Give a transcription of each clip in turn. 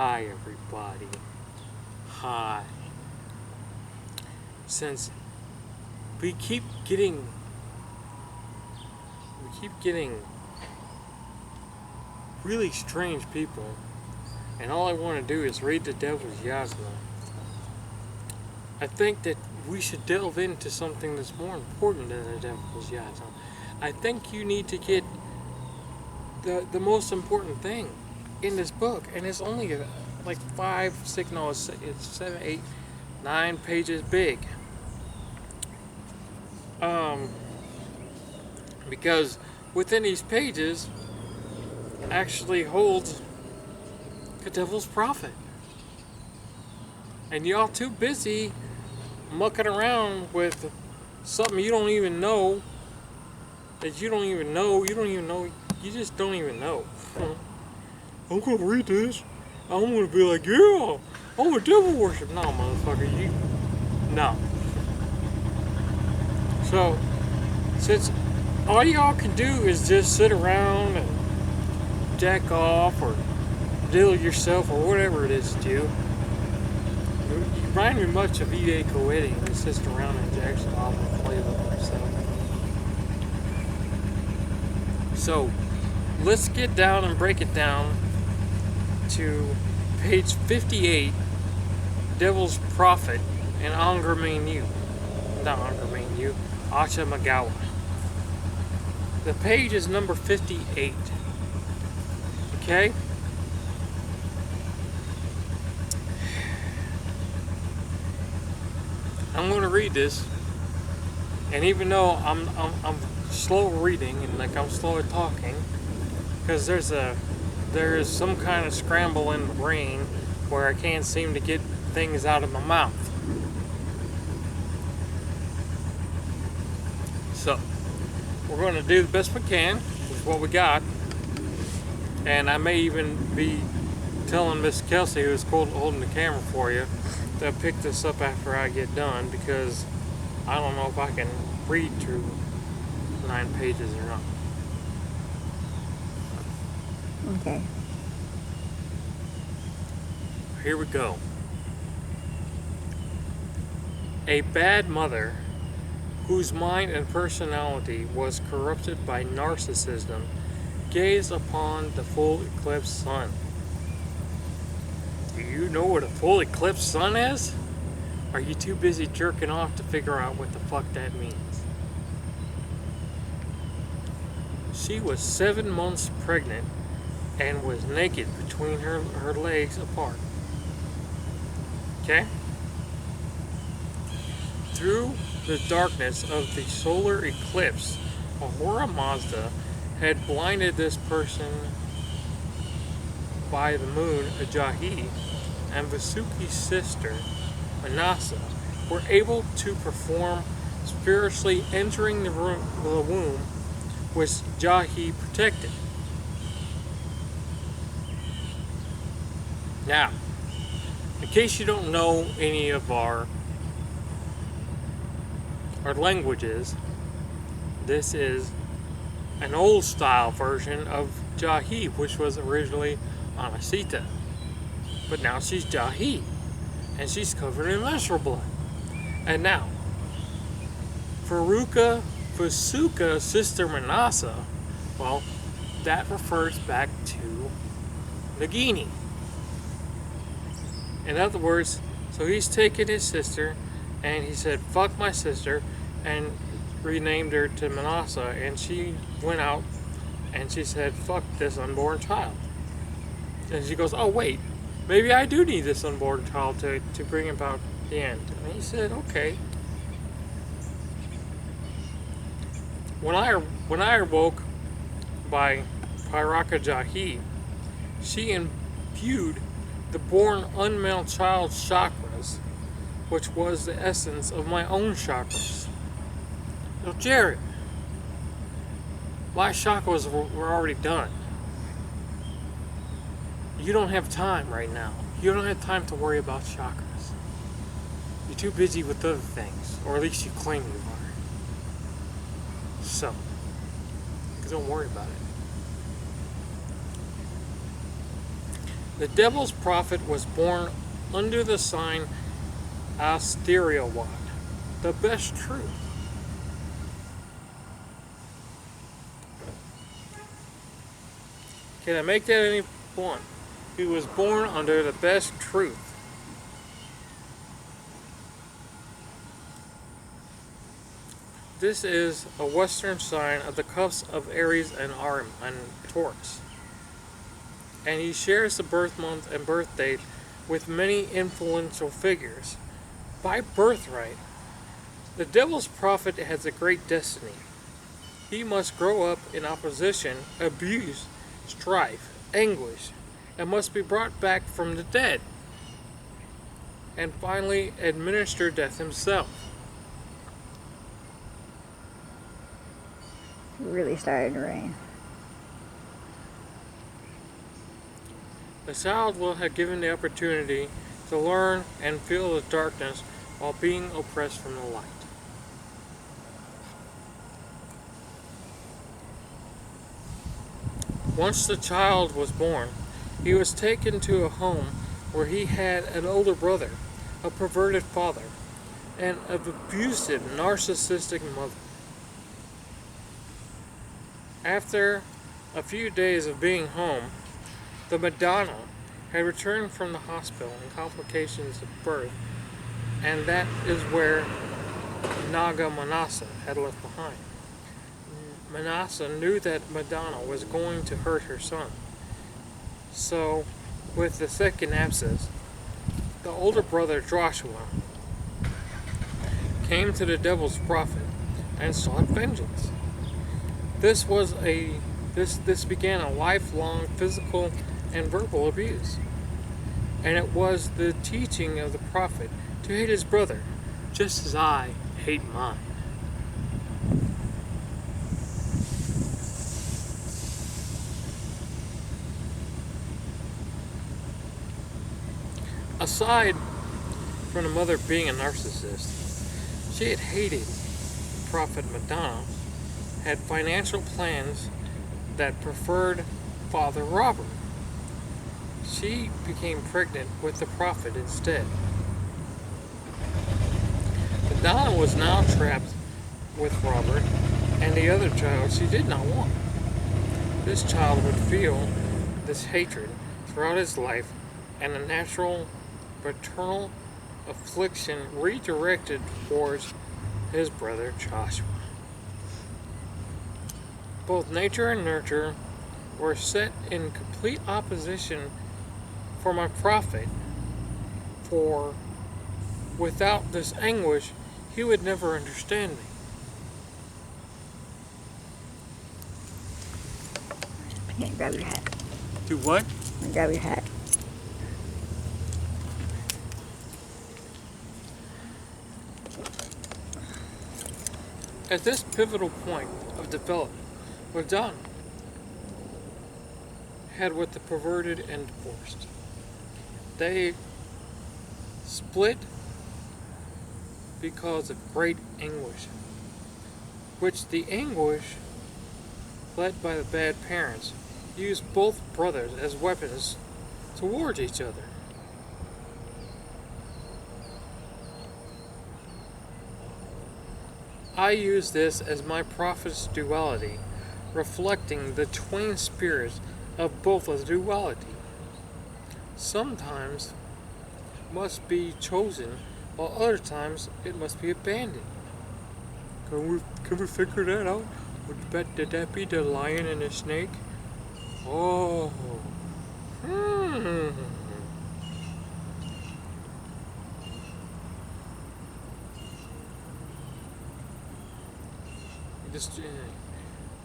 Hi everybody. Hi. Since we keep getting really strange people, and all I want to do is read the Devil's Yasna, I think that we should delve into something that's more important than the Devil's Yasna. I think you need to get the most important thing in this book, and it's only like 5, 6, no, it's 7, 8, 9 pages big. Because within these pages actually holds the Devil's Prophet, and y'all too busy mucking around with something you don't even know, that you just don't even know. I'm gonna read this. I'm gonna be like, yeah, I'm a devil worship. No, motherfucker, no. So, since all y'all can do is just sit around and jack off or diddle yourself or whatever it is to do, you remind me much of E.A. Coetti, who sits around and jacks off and plays with himself. So, let's get down and break it down to page 58, Devil's Prophet, and Ahriman, Achamagawa. The page is number 58. Okay? I'm going to read this, and even though I'm slow reading and like I'm slow at talking, because there is some kind of scramble in the brain where I can't seem to get things out of my mouth. So, we're going to do the best we can with what we got. And I may even be telling Miss Kelsey, who's holding the camera for you, to pick this up after I get done, because I don't know if I can read through 9 pages or not. Okay. Here we go. A bad mother, whose mind and personality was corrupted by narcissism, gazed upon the full eclipse sun. Do you know what a full eclipse sun is? Are you too busy jerking off to figure out what the fuck that means? She was 7 months pregnant and was naked between her legs apart. Okay? Through the darkness of the solar eclipse, Ahura Mazda had blinded this person by the moon, Ajahi, and Vasuki's sister, Manasa, were able to perform spiritually entering the womb which Jahi protected. Now, in case you don't know any of our languages, this is an old style version of Jahi, which was originally Anasita. But now she's Jahi, and she's covered in menstrual blood. And now, Vasuka's sister Manasa, well, that refers back to Nagini. In other words, so he's taken his sister, and he said, fuck my sister, and renamed her to Manasa, and she went out, and she said, fuck this unborn child. And she goes, oh wait, maybe I do need this unborn child to bring about the end. And he said, okay. When I awoke by Piraka Jahi, she imbued the born unmale child's chakras, which was the essence of my own chakras. So Jared, my chakras were already done. You don't have time right now. You don't have time to worry about chakras. You're too busy with other things, or at least you claim you are. So, don't worry about it. The devil's prophet was born under the sign Asteriot, the best truth. Can I make that any blunt? He was born under the best truth. This is a Western sign of the cups of Aries and Ahriman and Taurus. And he shares the birth month and birth date with many influential figures. By birthright, the devil's prophet has a great destiny. He must grow up in opposition, abuse, strife, anguish, and must be brought back from the dead, and finally administer death himself. It really started to rain. The child will have given the opportunity to learn and feel the darkness while being oppressed from the light. Once the child was born, he was taken to a home where he had an older brother, a perverted father, and an abusive, narcissistic mother. After a few days of being home, the Madonna had returned from the hospital in complications of birth, and that is where Naga Manasa had left behind. Manasa knew that Madonna was going to hurt her son. So, with the second abscess, the older brother Joshua came to the devil's prophet and sought vengeance. This began a lifelong physical and verbal abuse. And it was the teaching of the prophet to hate his brother, just as I hate mine. Aside from the mother being a narcissist, she had hated Prophet Madonna, had financial plans that preferred Father Robert. She became pregnant with the prophet instead. Madonna was now trapped with Robert and the other child she did not want. This child would feel this hatred throughout his life, and a natural paternal affliction redirected towards his brother Joshua. Both nature and nurture were set in complete opposition for my prophet, for without this anguish, he would never understand me. Yeah, grab your hat. Do what? Grab your hat. At this pivotal point of development, Madonna had with the perverted and divorced. They split because of great anguish, which the anguish, led by the bad parents, used both brothers as weapons towards each other. I use this as my prophet's duality, reflecting the twain spirits of both a duality. Sometimes must be chosen, while other times it must be abandoned. Can we figure that out? Did that be the lion and the snake? Oh.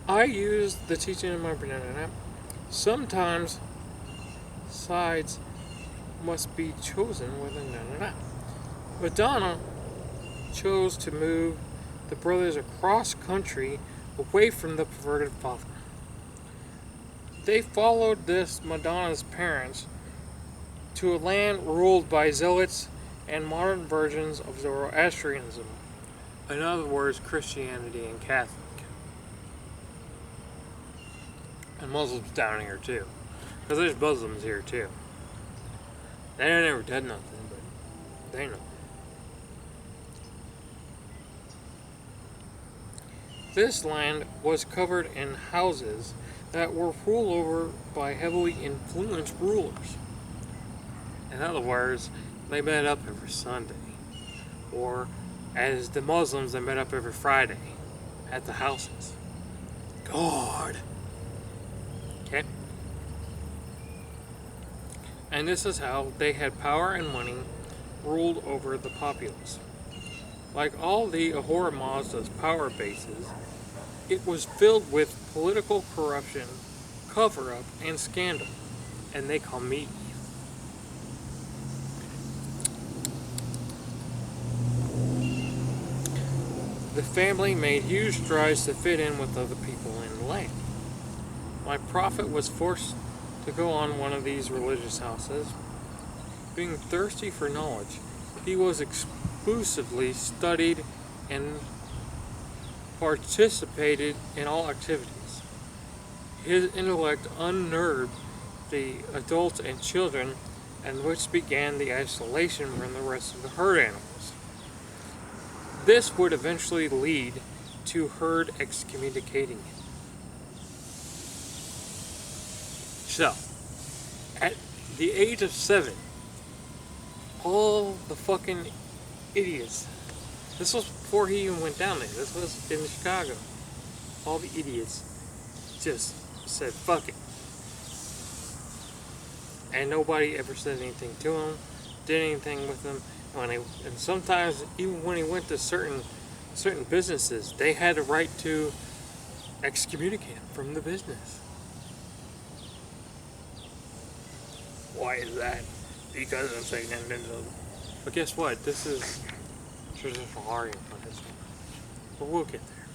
I use the teaching of my banana. Sometimes sides must be chosen with a Madonna chose to move the brothers across country away from the perverted father. They followed this Madonna's parents to a land ruled by zealots and modern versions of Zoroastrianism. In other words, Christianity and Catholic. And Muslims down here too. Because there's Muslims here too. They never did nothing, but they know. This land was covered in houses that were ruled over by heavily influenced rulers. In other words, they met up every Sunday. Or, as the Muslims, they met up every Friday at the houses. God. Okay? And this is how they had power and money ruled over the populace. Like all the Ahura Mazda's power bases, it was filled with political corruption, cover-up, and scandal. And they call me. The family made huge strides to fit in with other people in the land. My prophet was forced to go on one of these religious houses. Being thirsty for knowledge, he was exclusively studied and participated in all activities. His intellect unnerved the adults and children, and which began the isolation from the rest of the herd animals. This would eventually lead to herd excommunicating him. So, at the age of 7, all the fucking idiots, this was before he even went down there, this was in Chicago, all the idiots just said fuck it. And nobody ever said anything to him, did anything with him. And sometimes, even when he went to certain businesses, they had a right to excommunicate him from the business. Why is that? Because I'm saying that. But guess what? This is traditional argument for this one. But we'll get there.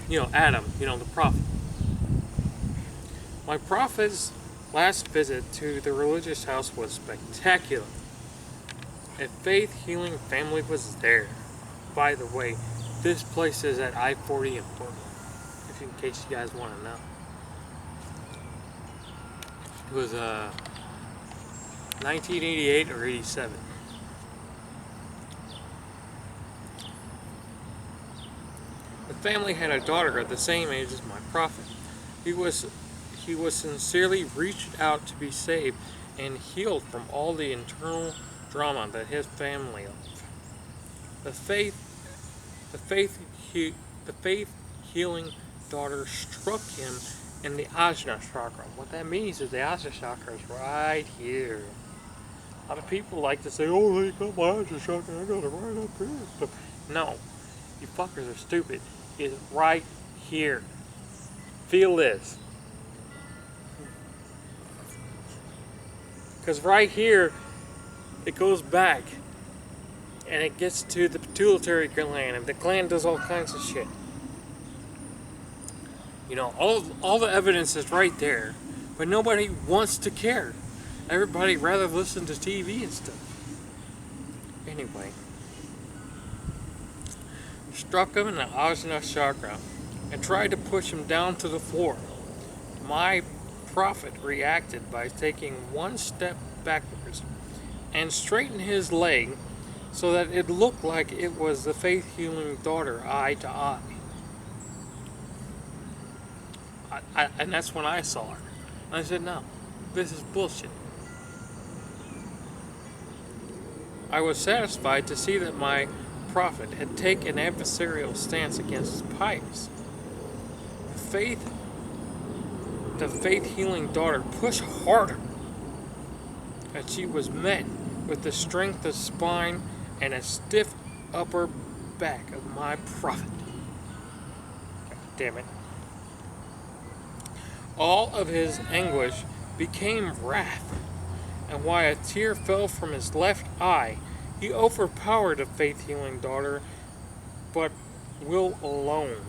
You know, Adam, the prophet. My prophet's last visit to the religious house was spectacular. A faith-healing family was there. By the way, this place is at I-40 in Portland, in case you guys want to know. It was 1988 or 87. The family had a daughter of the same age as my prophet. He was sincerely reached out to be saved and healed from all the internal drama that his family lived. The faith healing daughter struck him in the Ajna chakra. What that means is the Ajna chakra is right here. A lot of people like to say, "Oh, they got my Ajna chakra, I got it right up here." No, you fuckers are stupid. It's right here. Feel this. Because right here, it goes back and it gets to the pituitary gland, and the gland does all kinds of shit. All the evidence is right there, but nobody wants to care. Everybody rather listen to TV and stuff. Anyway, struck him in the Ajna chakra and tried to push him down to the floor. My prophet reacted by taking one step backwards and straightened his leg so that it looked like it was the faith healing daughter eye to eye. And that's when I saw her. And I said, no, this is bullshit. I was satisfied to see that my prophet had taken an adversarial stance against his pious. The faith-healing daughter pushed harder, and she was met with the strength of spine and a stiff upper back of my prophet. God damn it. All of his anguish became wrath, and while a tear fell from his left eye, he overpowered the faith-healing daughter, but will alone.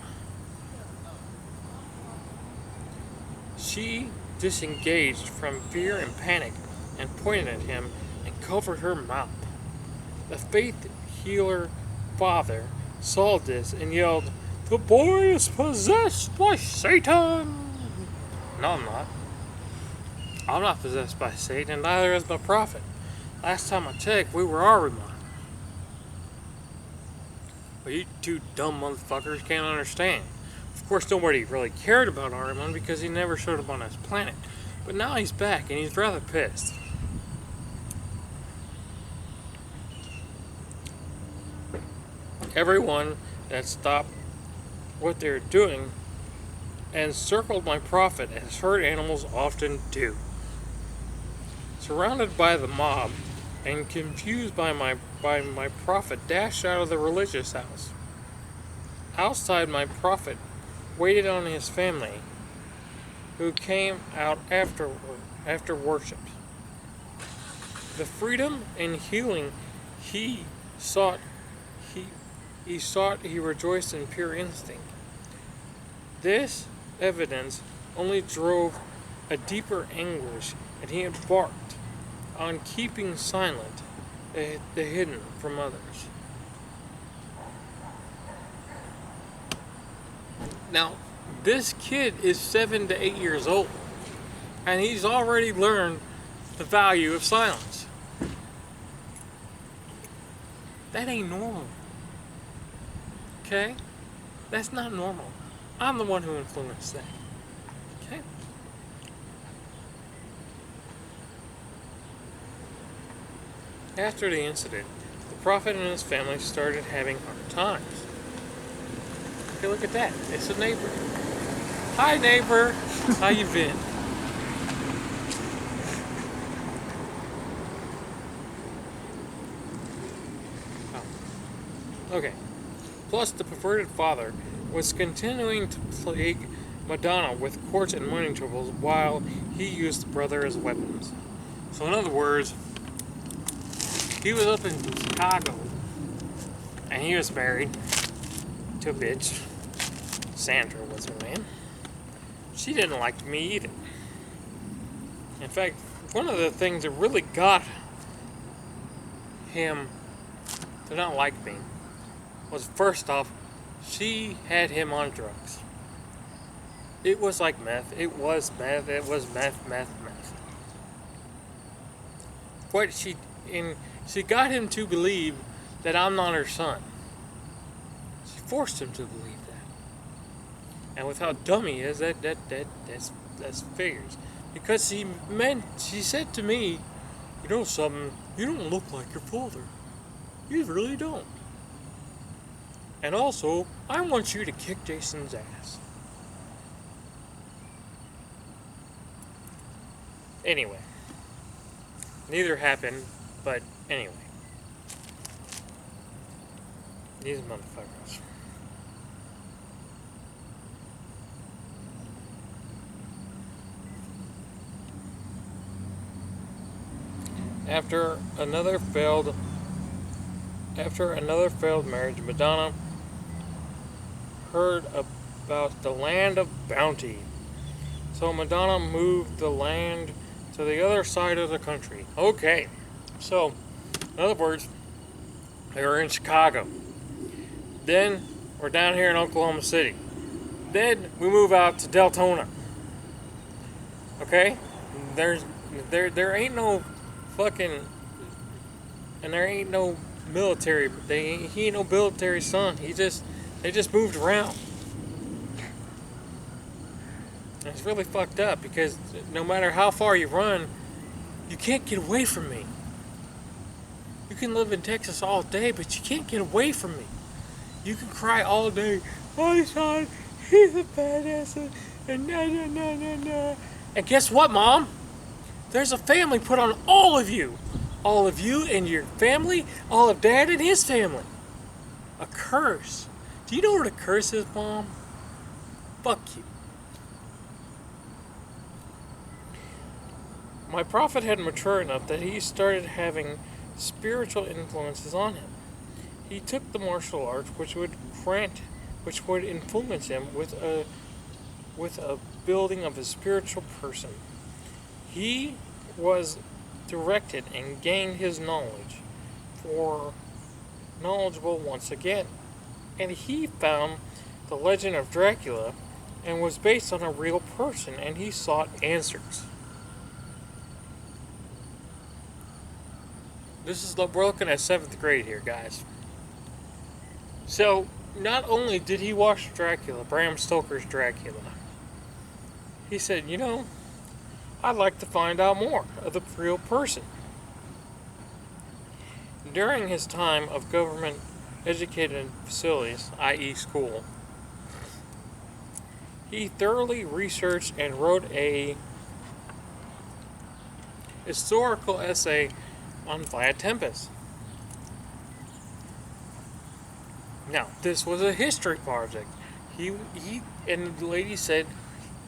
She disengaged from fear and panic and pointed at him and covered her mouth. The faith healer father saw this and yelled, "The boy is possessed by Satan!" No, I'm not. I'm not possessed by Satan, and neither is my prophet. Last time I checked, we were Ahriman. But you two dumb motherfuckers can't understand. Of course, nobody really cared about Ahriman because he never showed up on his planet. But now he's back, and he's rather pissed. Everyone that stopped what they're doing and circled my prophet as herd animals often do. Surrounded by the mob and confused by my prophet, dashed out of the religious house. Outside, my prophet waited on his family, who came out after worship. The freedom and healing he sought, he rejoiced in pure instinct. This evidence only drove a deeper anguish, and he embarked on keeping silent the hidden from others. Now, this kid is 7 to 8 years old, and he's already learned the value of silence. That ain't normal. Okay? That's not normal. I'm the one who influenced that. Okay? After the incident, the prophet and his family started having hard times. Okay, look at that. It's a neighbor. Hi, neighbor. How you been? Oh. Okay. Plus, the perverted father was continuing to plague Madonna with court and money troubles while he used the brother as weapons. So, in other words, he was up in Chicago and he was married to a bitch. Sandra was her name. She didn't like me either. In fact, one of the things that really got him to not like me was, first off, she had him on drugs. It was like meth. It was meth. It was meth. She got him to believe that I'm not her son. She forced him to believe that. And with how dumb he is, that's figures. Because she said to me, you know something, you don't look like your father. You really don't. And also, I want you to kick Jason's ass. Anyway. Neither happened, but anyway. These motherfuckers. After another failed marriage, Madonna heard about the land of bounty. So Madonna moved the land to the other side of the country. Okay. So, in other words, they were in Chicago. Then we're down here in Oklahoma City. Then we move out to Deltona. Okay? There ain't no fucking, and there ain't no military. He ain't no military son. They just moved around. And it's really fucked up because no matter how far you run, you can't get away from me. You can live in Texas all day, but you can't get away from me. You can cry all day, my son, he's a badass, and na. And guess what, Mom? There's a family put on all of you. All of you and your family, all of Dad and his family. A curse. Do you know what a curse is, Mom? Fuck you. My prophet had matured enough that he started having spiritual influences on him. He took the martial arts, which would influence him with a building of a spiritual person. He was directed and gained his knowledge for knowledgeable once again. And he found the legend of Dracula and was based on a real person, and he sought answers. We're looking at 7th grade here, guys. So, not only did he watch Dracula, Bram Stoker's Dracula, he said, I'd like to find out more of the real person. During his time of government educated facilities, i.e. school, he thoroughly researched and wrote a historical essay on Vlad Tepes. Now, this was a history project. He and the lady said,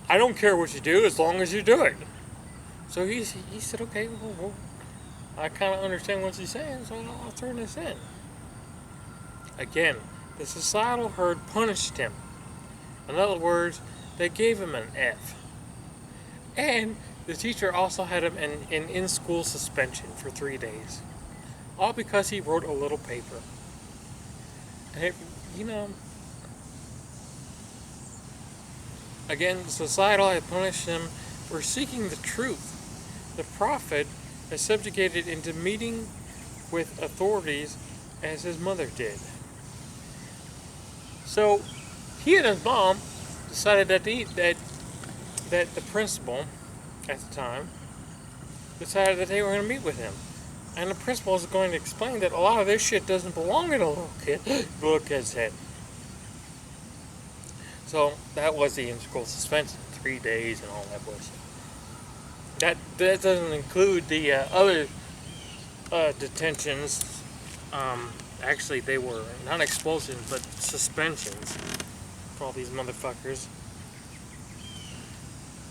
I don't care what you do as long as you do it. So he said, okay, well, I kind of understand what she's saying, so I'll turn this in. Again, the societal herd punished him. In other words, they gave him an F. And the teacher also had him in in-school suspension for 3 days. All because he wrote a little paper. And again, societal had punished him for seeking the truth. The prophet is subjugated into meeting with authorities as his mother did. So he and his mom decided that the principal at the time decided that they were going to meet with him. And the principal is going to explain that a lot of this shit doesn't belong in a little kid's head. So that was the in-school suspension, 3 days and all that bullshit. That doesn't include the other detentions. Actually, they were not expulsions, but suspensions for all these motherfuckers.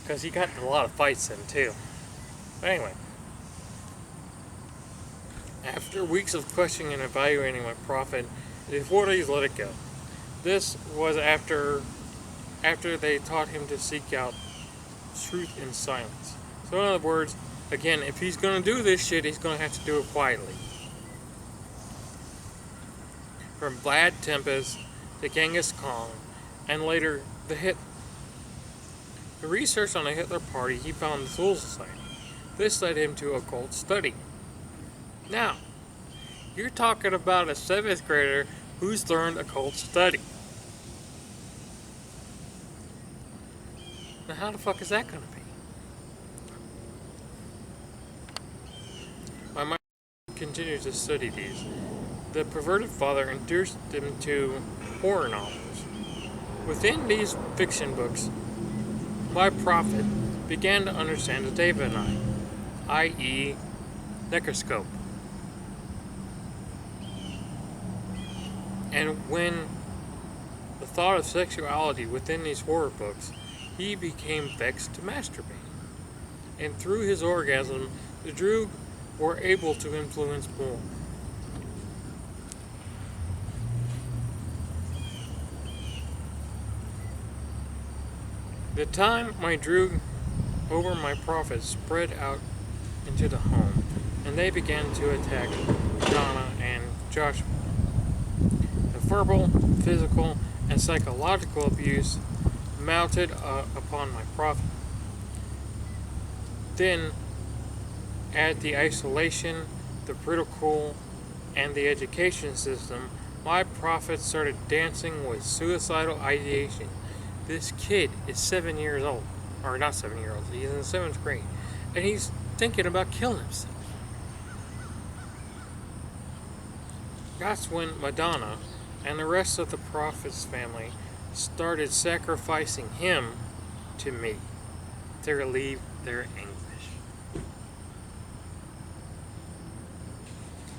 Because he got in a lot of fights then, too. But anyway. After weeks of questioning and evaluating my prophet, the authorities let it go. This was after they taught him to seek out truth in silence. So in other words, again, if he's going to do this shit, he's going to have to do it quietly. From Vlad Tepes to Genghis Khan, and later the Hitler. The research on the Hitler Party, he found the Soul Society. This led him to occult study. Now, you're talking about a 7th grader who's learned occult study. Now, how the fuck is that going to be? My mind continued to study these. The perverted father introduced him to horror novels. Within these fiction books, my prophet began to understand the Davidite, i.e., necroscope. And when the thought of sexuality within these horror books, he became vexed to masturbate. And through his orgasm, the Droog were able to influence more. The time my Droog over my prophet spread out into the home, and they began to attack Donna and Joshua. The verbal, physical, and psychological abuse mounted upon my prophet. Then, add the isolation, the ridicule, and the education system, my prophet started dancing with suicidal ideation. This kid is 7 years old. Or not 7 years old, he's in the 7th grade. And he's thinking about killing himself. That's when Madonna and the rest of the prophet's family started sacrificing him to me to relieve their anguish.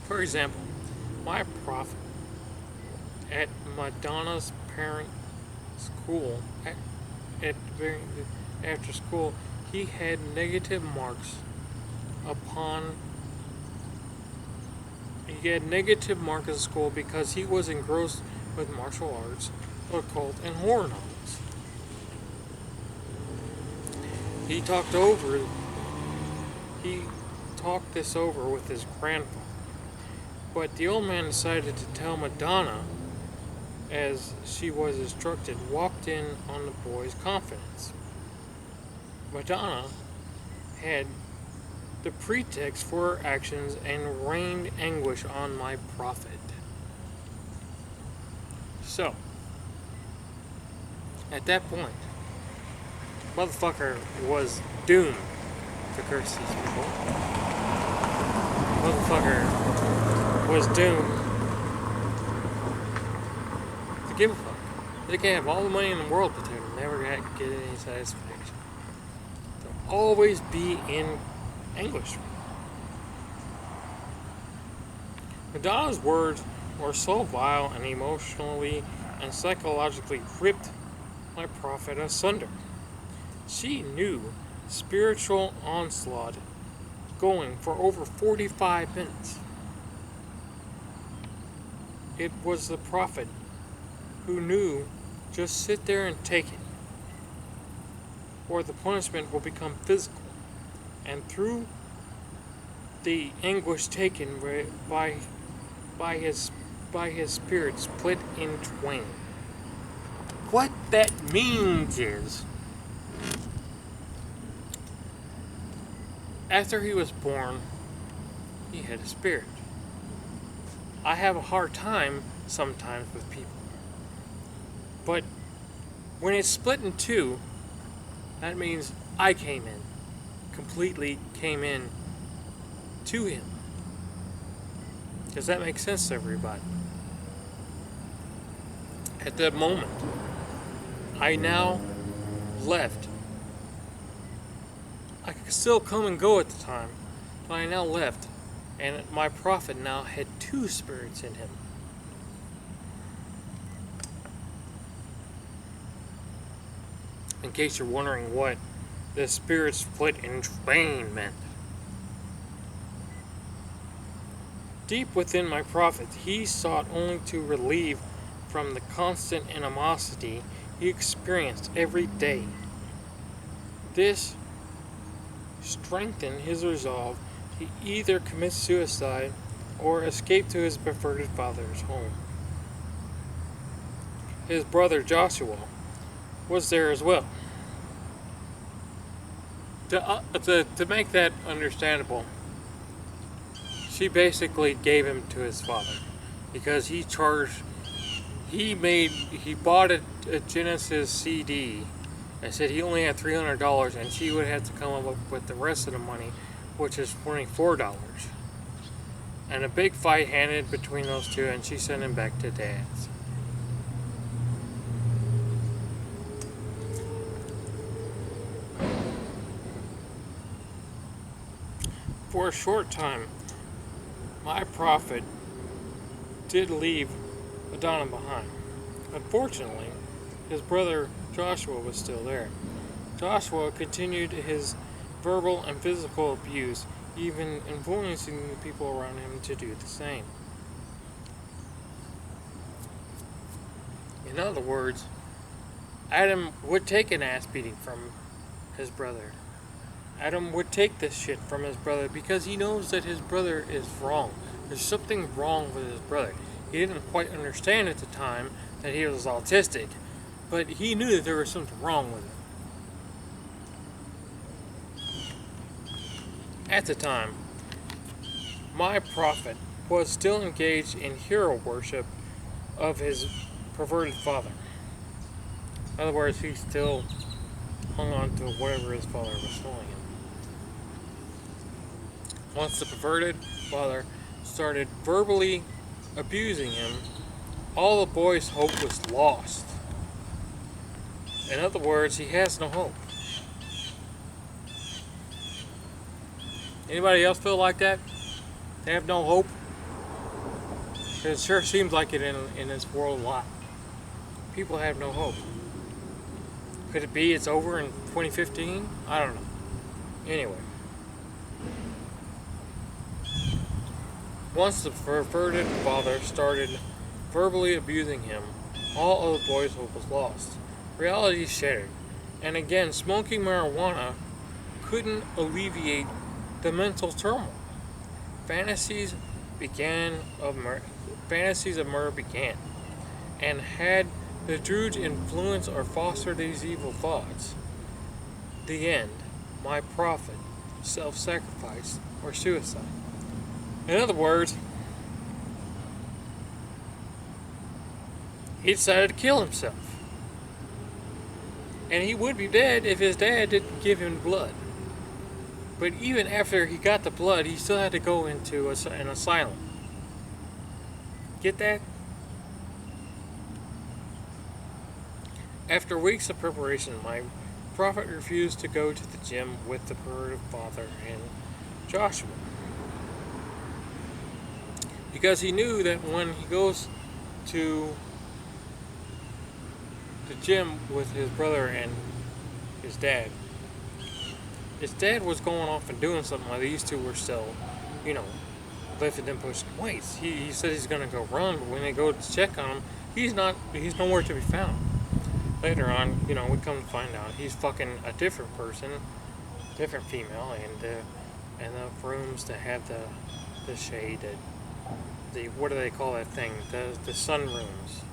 For example, my prophet at Madonna's parent school, after school, he had negative marks at school because he was engrossed with martial arts, occult, and horror novels. He talked this over with his grandfather, but the old man decided to tell Madonna as she was instructed, walked in on the boy's confidence. Madonna had the pretext for her actions and rained anguish on my prophet. So, at that point, motherfucker was doomed to curse these people. Motherfucker was doomed to give a fuck. They can have all the money in the world, but they'll never get any satisfaction. They'll always be in anguish. Madonna's words were so vile and emotionally and psychologically ripped my prophet asunder. She knew spiritual onslaught going for over 45 minutes. It was the prophet who knew just sit there and take it, or the punishment will become physical. And through the anguish taken by his spirit split in twain. What that means is, after he was born, he had a spirit. I have a hard time sometimes with people. But when it's split in two, that means I completely came in to him. Does that make sense to everybody? At that moment, I now left. I could still come and go at the time, but I now left, and my prophet now had two spirits in him. In case you're wondering what the spirit split in twain meant. Deep within my prophet, he sought only to relieve from the constant animosity he experienced every day. This strengthened his resolve to either commit suicide or escape to his perverted father's home. His brother Joshua was there as well. To make that understandable, she basically gave him to his father because he bought a Genesis CD and said he only had $300 and she would have to come up with the rest of the money, which is $24. And a big fight ended between those two, and she sent him back to dad's. For a short time, my prophet did leave Madonna behind. Unfortunately, his brother Joshua was still there. Joshua continued his verbal and physical abuse, even influencing the people around him to do the same. In other words, Adam would take an ass beating from his brother. Adam would take this shit from his brother because he knows that his brother is wrong. There's something wrong with his brother. He didn't quite understand at the time that he was autistic, but he knew that there was something wrong with him. At the time, my prophet was still engaged in hero worship of his perverted father. In other words, he still hung on to whatever his father was telling him. Once the perverted father started verbally abusing him, all the boy's hope was lost. In other words, he has no hope. Anybody else feel like that? They have no hope? It sure seems like it in this world a lot. People have no hope. Could it be it's over in 2015? I don't know. Anyway. Once the perverted father started verbally abusing him, all of the boy's hope was lost. Reality shattered. And again, smoking marijuana couldn't alleviate the mental turmoil. Fantasies of murder began. And had the Druids influence or foster these evil thoughts? The end. My prophet. Self-sacrifice or suicide. In other words, he decided to kill himself. And he would be dead if his dad didn't give him blood. But even after he got the blood, he still had to go into an asylum. Get that? After weeks of preparation, my prophet refused to go to the gym with the perverted father and Joshua. Because he knew that when he goes to the gym with his brother and his dad was going off and doing something while these two were still, lifting and pushing weights. He said he's going to go run, but when they go to check on him, he's nowhere to be found. Later on, we come to find out he's fucking a different person, different female, and the rooms that have the shade, what do they call that thing? The sun rooms,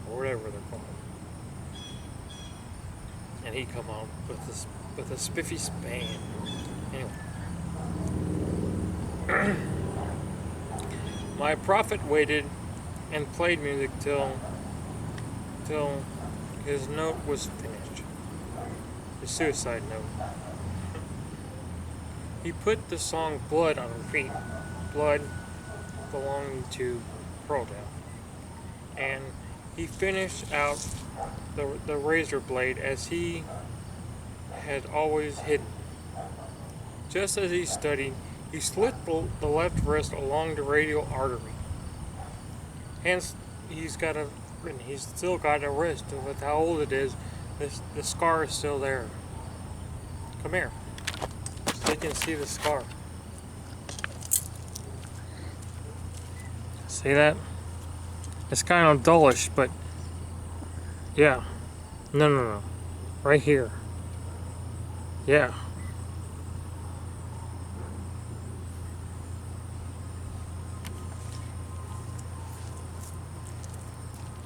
or whatever they're called. And he come out with a spiffy span. Anyway, my prophet waited and played music till his note was finished. His suicide note. He put the song "Blood" on repeat. Blood belonging to Pearl, and he finished out the razor blade as he had always hidden. Just as he studied, he slit the left wrist along the radial artery. Hence, he's still got a wrist, and with how old it is, the scar is still there. Come here, so you can see the scar. See that? It's kind of dullish, but yeah. No. Right here. Yeah.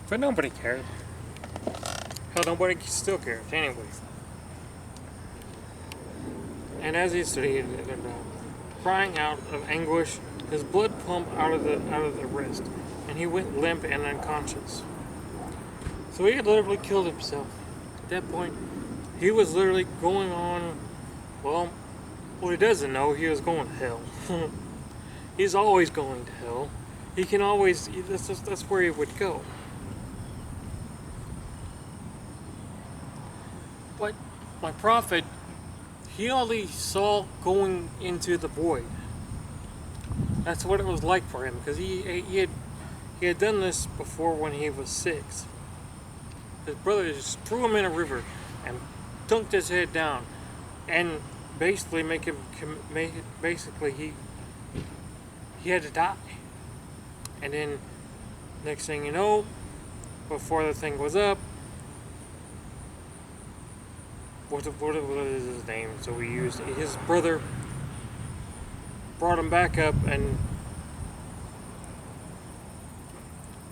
But nobody cares. Hell, nobody still cares anyway. And as he studied, crying out of anguish, his blood pumped out of the wrist, and he went limp and unconscious. So he had literally killed himself. At that point, he was literally going on. Well, what he doesn't know, he was going to hell. He's always going to hell. He can always. That's where he would go. But my prophet, he only saw going into the void. That's what it was like for him, because he had done this before when he was 6. His brother just threw him in a river and dunked his head down, and basically he had to die. And then next thing you know, before the thing was up, what is his name? So we used his brother, brought him back up and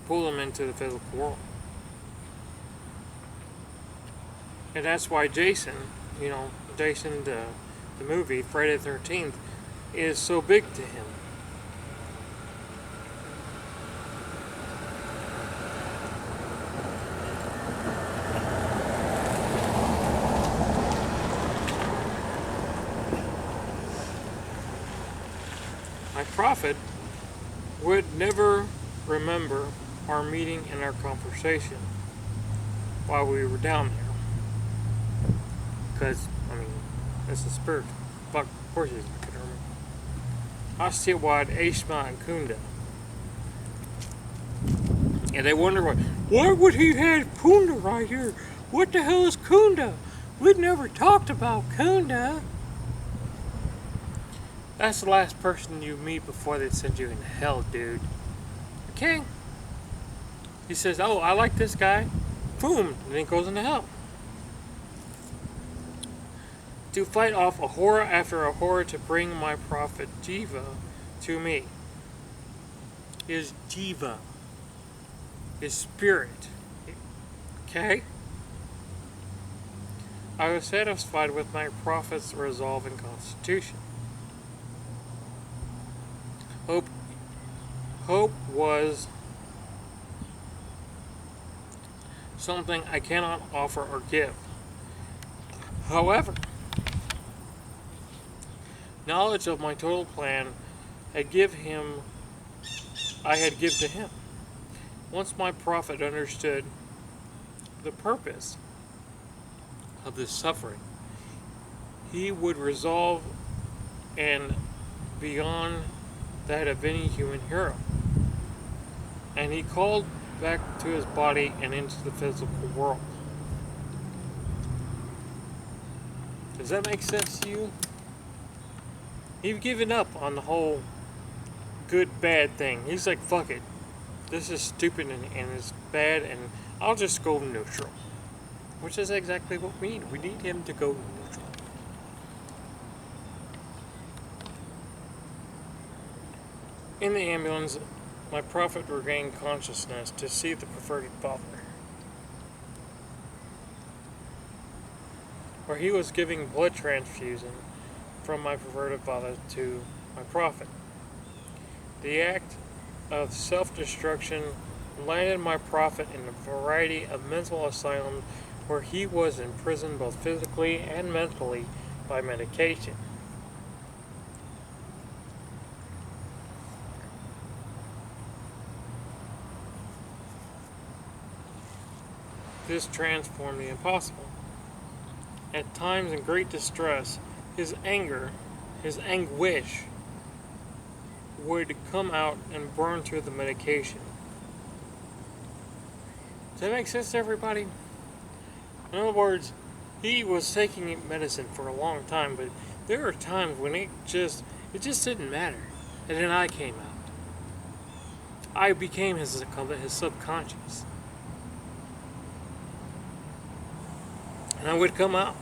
pulled him into the physical world. And that's why Jason, the movie, Friday the 13th, is so big to him. My prophet would never remember our meeting and our conversation while we were down there. Because, it's a spirit. Fuck, of course he's not going to remember. Astiawad, Ashma, and Kunda. And they wonder why would he have Kunda right here? What the hell is Kunda? We've never talked about Kunda. That's the last person you meet before they send you in hell, dude. Okay? He says, oh, I like this guy. Boom. And then he goes into hell. To fight off a horror after a horror to bring my prophet Jiva to me. His Jiva. His spirit. Okay? I was satisfied with my prophet's resolve and constitution. Hope was something I cannot offer or give. However, knowledge of my total plan I had give to him. Once my prophet understood the purpose of this suffering, he would resolve and beyond that of any human hero. And he called back to his body and into the physical world. Does that make sense to you? He'd given up on the whole good bad thing. He's like, fuck it. This is stupid and it's bad, and I'll just go neutral. Which is exactly what we need. We need him to go neutral. In the ambulance, my prophet regained consciousness to see the perverted father, where he was giving blood transfusion from my perverted father to my prophet. The act of self-destruction landed my prophet in a variety of mental asylums where he was imprisoned both physically and mentally by medication. This transformed the impossible. At times in great distress, his anger, his anguish, would come out and burn through the medication. Does that make sense to everybody? In other words, he was taking medicine for a long time, but there are times when it just didn't matter. And then I came out. I became his subconscious. And I would come out.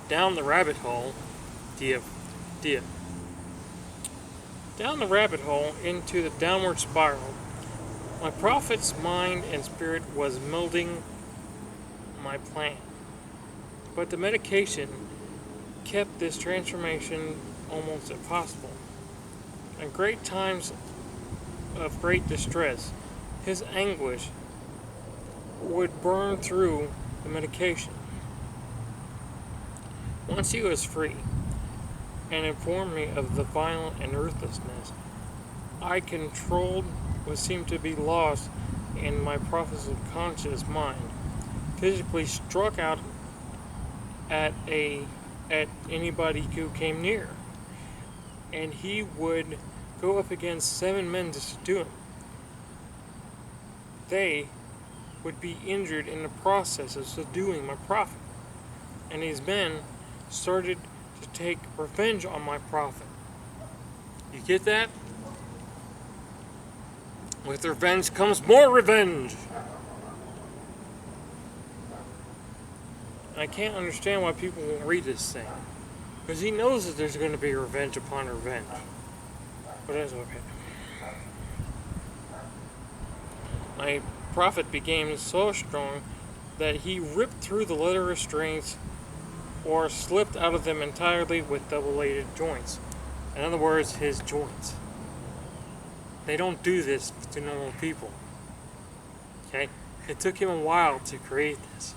Down the rabbit hole, down the rabbit hole into the downward spiral, my prophet's mind and spirit was melding my plan. But the medication kept this transformation almost impossible. In great times of great distress, his anguish would burn through the medication. Once he was free and informed me of the violence and ruthlessness I controlled what seemed to be lost in my prophet's subconscious mind, physically struck out at anybody who came near, and he would go up against 7 men to subdue him. They would be injured in the process of subduing my prophet, and these men started to take revenge on my prophet. You get that? With revenge comes more revenge. I can't understand why people won't read this thing, because he knows that there's going to be revenge upon revenge. But that's okay. My prophet became so strong that he ripped through the leather restraints or slipped out of them entirely with double-lated joints. In other words, his joints. They don't do this to normal people. Okay? It took him a while to create this.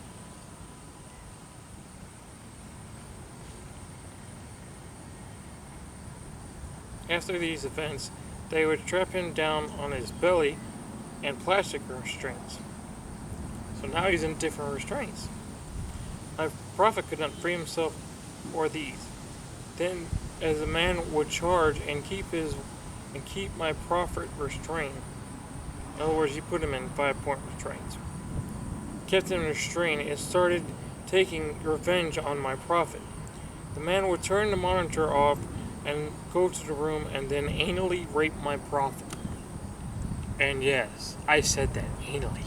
After these events, they would strap him down on his belly and plastic restraints. So now he's in different restraints. My prophet could not free himself or these. Then, as a man would charge and keep my prophet restrained. In other words, he put him in 5-point restraints. Kept him restrained and started taking revenge on my prophet. The man would turn the monitor off and go to the room and then anally rape my prophet. And yes, I said that, anally.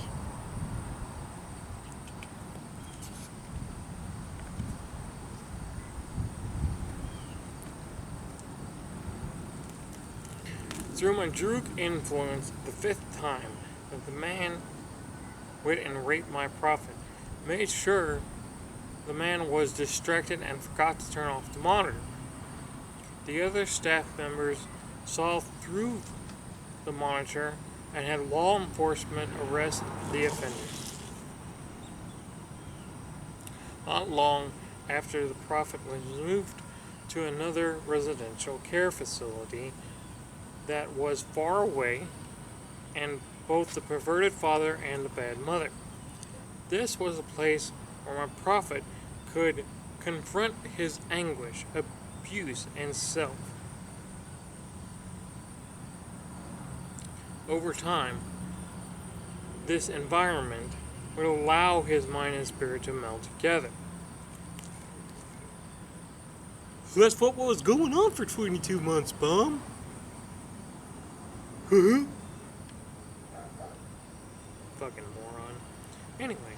through my drug influence the fifth time that the man went and raped my prophet, made sure the man was distracted and forgot to turn off the monitor. The other staff members saw through the monitor and had law enforcement arrest the offender. Not long after the prophet was moved to another residential care facility that was far away, and both the perverted father and the bad mother. This was a place where my prophet could confront his anguish, abuse, and self. Over time, this environment would allow his mind and spirit to meld together. So that's what was going on for 22 months, Bum. Fucking moron. Anyway,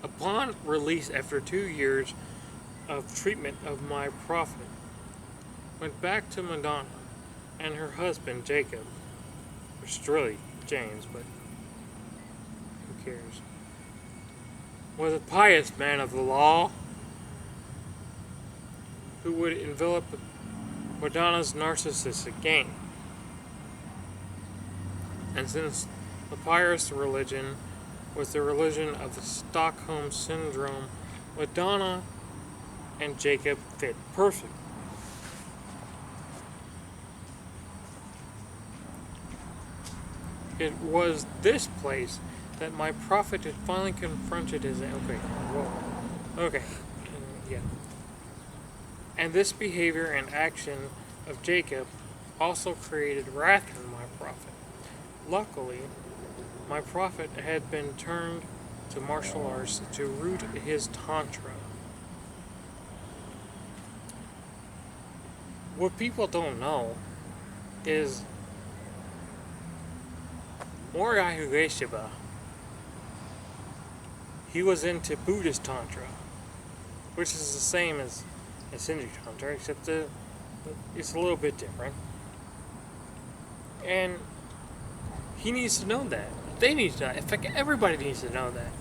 upon release after 2 years of treatment of my prophet, went back to Madonna and her husband Jacob, which is really James, but who cares, was a pious man of the law who would envelop Madonna's narcissistic game. And since the pious religion was the religion of the Stockholm Syndrome, Madonna and Jacob fit perfect. It was this place that my prophet had finally confronted his... Yeah. And this behavior and action of Jacob also created wrath in my prophet. Luckily, my prophet had been turned to martial arts to root his tantra. What people don't know is Moriah Ugeshiba, he was into Buddhist tantra, which is the same as Hindu tantra, except it's a little bit different. And he needs to know that. They need to know. In fact, everybody needs to know that.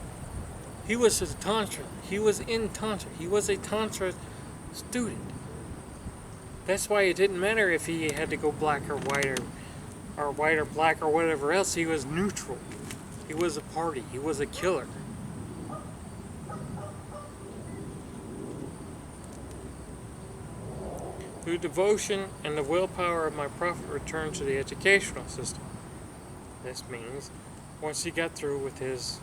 He was a tantra. He was in tantra. He was a tantra student. That's why it didn't matter if he had to go black or white or white or black or whatever else. He was neutral. He was a party. He was a killer. Through devotion and the willpower of my prophet returned to the educational system. This means, once he got through with his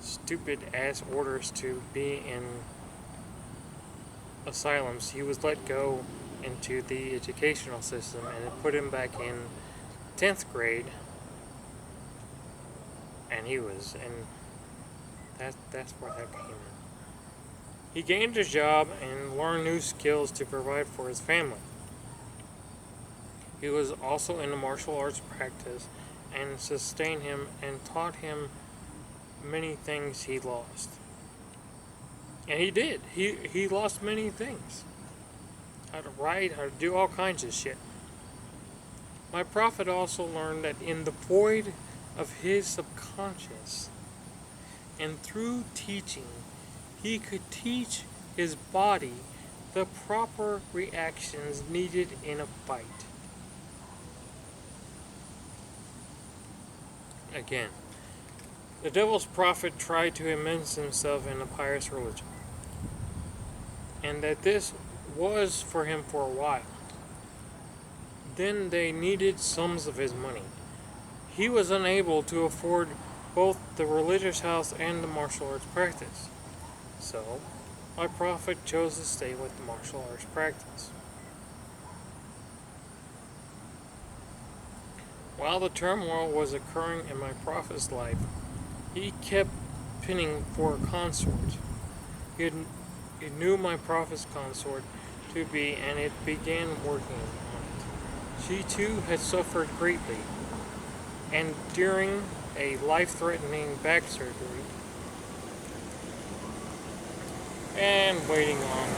stupid ass orders to be in asylums, he was let go into the educational system, and it put him back in 10th grade, and that's where that came in. He gained a job and learned new skills to provide for his family. He was also in the martial arts practice and sustained him and taught him many things he lost. And he did. He lost many things. How to write, how to do all kinds of shit. My prophet also learned that in the void of his subconscious, and through teaching, he could teach his body the proper reactions needed in a fight. Again, the devil's prophet tried to immerse himself in a pious religion, and that this was for him for a while. Then they needed sums of his money. He was unable to afford both the religious house and the martial arts practice. So, my prophet chose to stay with the martial arts practice. While the turmoil was occurring in my prophet's life, he kept pinning for a consort. He knew my prophet's consort to be, and it began working on it. She too had suffered greatly, and during a life-threatening back surgery, and waiting on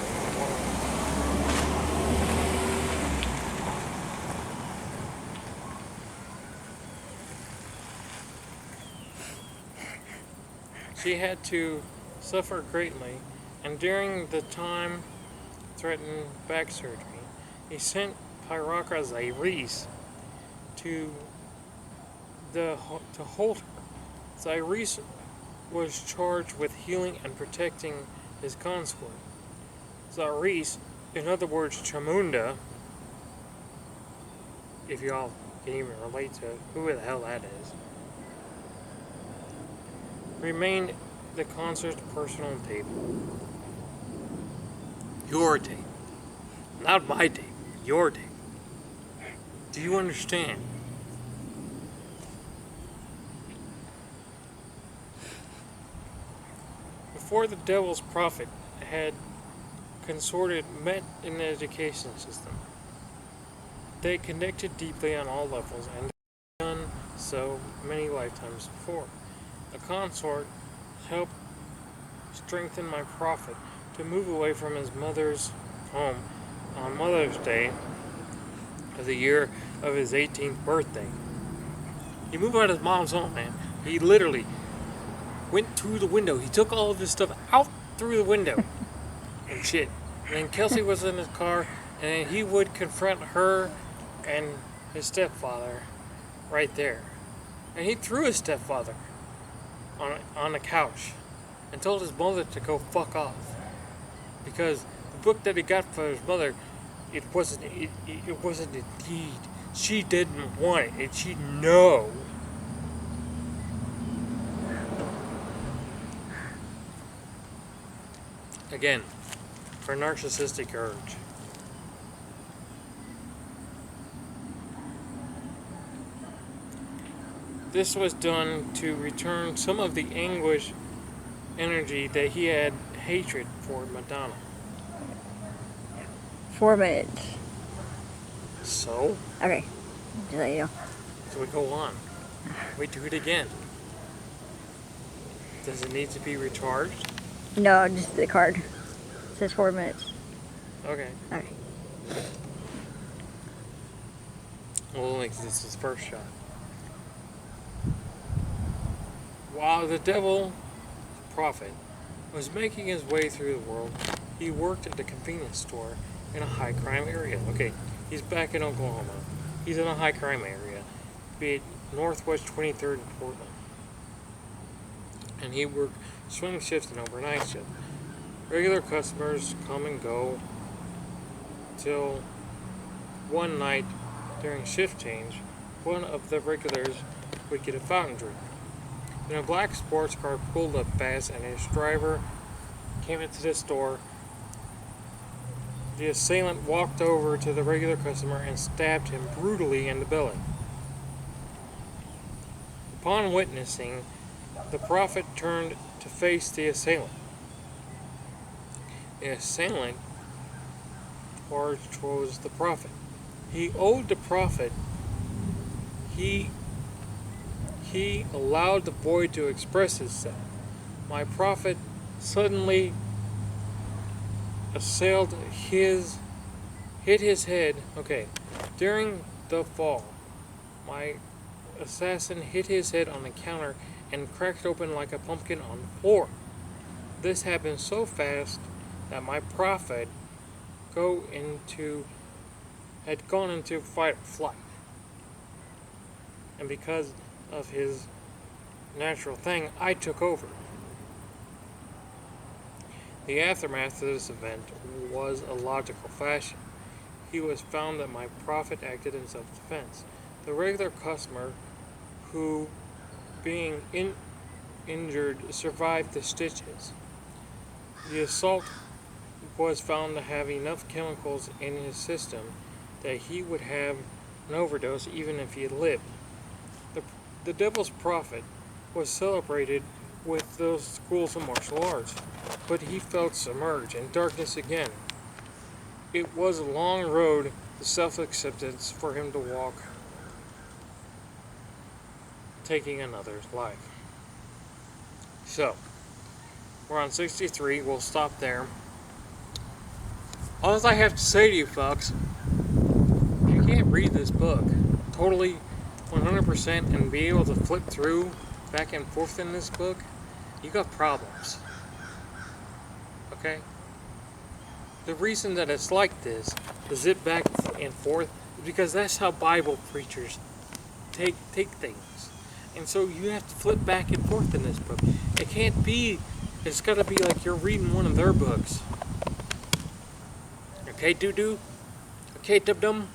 she had to suffer greatly, and during the time threatened back surgery, he sent Pyrocraziris to to hold her. Cyrus was charged with healing and protecting his consort. Cyrus, in other words, Chamunda, if y'all can even relate to who the hell that is, remained the consort's personal table. Your table. Not my table. Your table. Do you understand? Before the devil's prophet had consorted met in the education system, they connected deeply on all levels and done so many lifetimes before. The consort helped strengthen my prophet to move away from his mother's home on Mother's Day of the year of his 18th birthday. He moved out of his mom's home, man. He literally went through the window. He took all of his stuff out through the window and shit. And then Kelsey was in his car, and then he would confront her and his stepfather right there. And he threw his stepfather on the couch and told his mother to go fuck off. Because the book that he got for his mother, it wasn't a deed. She didn't want it, and she'd know. Again, for narcissistic urge. This was done to return some of the anguish energy that he had hatred for Madonna. 4 minutes. So? Okay. Just let you know. So we go on. We do it again. Does it need to be recharged? No, just the card. It says 4 minutes. Okay. Okay. Well, this is his first shot. While the devil prophet was making his way through the world, he worked at a convenience store in a high crime area. Okay, he's back in Oklahoma. He's in a high crime area, be it Northwest 23rd and Portland. And he worked swing shifts and overnight shifts. Regular customers come and go till one night during shift change, one of the regulars would get a fountain drink. Then a black sports car pulled up fast and his driver came into the store. The assailant walked over to the regular customer and stabbed him brutally in the belly. Upon witnessing, the prophet turned to face the assailant. The assailant was the prophet. He owed the prophet. He allowed the boy to express himself. My prophet suddenly assailed hit his head. Okay, during the fall, my assassin hit his head on the counter and cracked open like a pumpkin on the floor. This happened so fast that my prophet had gone into fight or flight. And because of his natural thing, I took over. The aftermath of this event was a logical fashion. He was found that my prophet acted in self-defense. The regular customer, who, being injured, survived the stitches. The assault was found to have enough chemicals in his system that he would have an overdose even if he had lived. The devil's prophet was celebrated with those schools of martial arts, but he felt submerged in darkness again. It was a long road to self-acceptance for him to walk, taking another's life. So, we're on 63, we'll stop there. All I have to say to you folks, if you can't read this book totally 100% and be able to flip through back and forth in this book, you got problems. Okay? The reason that it's like this, the zip back and forth, is because that's how Bible preachers take things. And so you have to flip back and forth in this book. It can't be, it's got to be like you're reading one of their books. Okay, doo-doo? Okay, dum-dum?